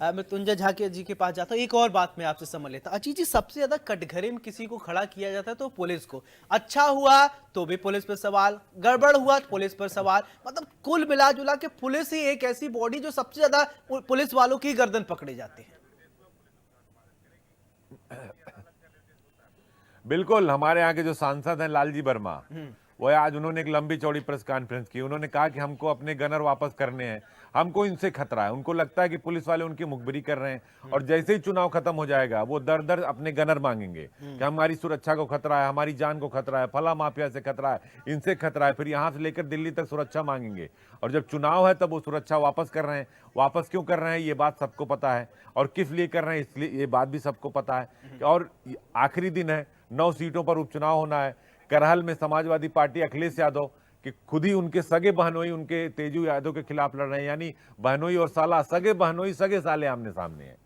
मृत्युंजय झा जी के पास जाता हूँ। एक और बात मैं आपसे समझ लेता। अजीत जी, सबसे ज्यादा कटघरे में किसी को खड़ा किया जाता है तो पुलिस को। अच्छा हुआ तो भी पुलिस पर सवाल, गड़बड़ हुआ तो पुलिस पर सवाल। मतलब कुल मिला जुला के पुलिस ही एक ऐसी बॉडी जो सबसे ज्यादा पुलिस वालों की गर्दन पकड़े जाते हैं। बिल्कुल, हमारे यहाँ के जो सांसद हैं लालजी वर्मा, वो आज उन्होंने एक लंबी चौड़ी प्रेस कॉन्फ्रेंस की। उन्होंने कहा कि हमको अपने गनर वापस करने हैं, हमको इनसे खतरा है। उनको लगता है कि पुलिस वाले उनकी मुखबिरी कर रहे हैं और जैसे ही चुनाव खत्म हो जाएगा वो दर दर अपने गनर मांगेंगे कि हमारी सुरक्षा को खतरा है, हमारी जान को खतरा है, फला माफिया से खतरा है, इनसे खतरा है। फिर यहाँ से लेकर दिल्ली तक सुरक्षा मांगेंगे और जब चुनाव है तब वो सुरक्षा वापस कर रहे हैं। वापस क्यों कर रहे हैं ये बात सबको पता है और किस लिए कर रहे हैं इसलिए ये बात भी सबको पता है। और आखिरी दिन है, 9 सीटों पर उपचुनाव होना है। करहल में समाजवादी पार्टी अखिलेश यादव कि खुद ही उनके सगे बहनोई उनके तेजू यादव के खिलाफ लड़ रहे हैं, यानी बहनोई और साला, सगे बहनोई सगे साले आमने सामने हैं।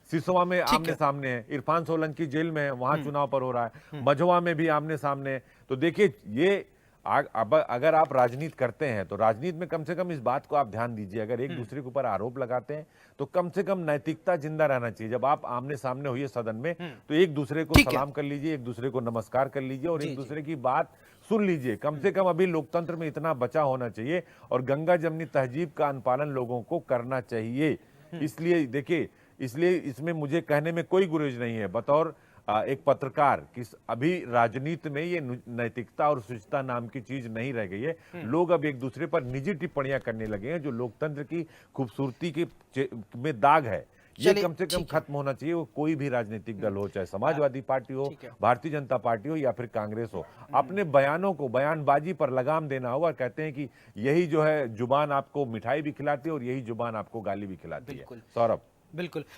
सिसोआ में ठीक आमने है। सामने है, इरफान सोलंकी जेल में है, वहां चुनाव पर हो रहा है, मझवा में भी आमने सामने है। तो देखिए ये अब अगर आप राजनीति करते हैं तो राजनीति में कम से कम इस बात को आप ध्यान दीजिए, अगर एक दूसरे के ऊपर आरोप लगाते हैं तो कम से कम नैतिकता जिंदा रहना चाहिए। जब आप आमने सामने होइए सदन में तो एक दूसरे को ठीक है। सलाम कर लीजिए, एक दूसरे को नमस्कार कर लीजिए और जी एक जी। दूसरे की बात सुन लीजिए। कम से कम अभी लोकतंत्र में इतना बचा होना चाहिए और गंगा जमनी तहजीब का अनुपालन लोगों को करना चाहिए। इसलिए देखिए, इसलिए इसमें मुझे कहने में कोई गुरेज नहीं है बतौर एक पत्रकार कि अभी राजनीति में ये नैतिकता और शुचिता नाम की चीज नहीं रह गई है। लोग अब एक दूसरे पर निजी टिप्पणियां करने लगे हैं जो लोकतंत्र की खूबसूरती के में दाग है। ये चलिए, कम से कम ठीक है। खत्म होना चाहिए। वो कोई भी राजनीतिक दल हो, चाहे समाजवादी पार्टी हो, ठीक है। भारतीय जनता पार्टी हो या फिर कांग्रेस हो, अपने बयानों को, बयानबाजी पर लगाम देना होगा। कहते हैं कि यही जो है जुबान आपको मिठाई भी खिलाती है और यही जुबान आपको गाली भी खिलाती है। बिल्कुल। सौरभ। बिल्कुल।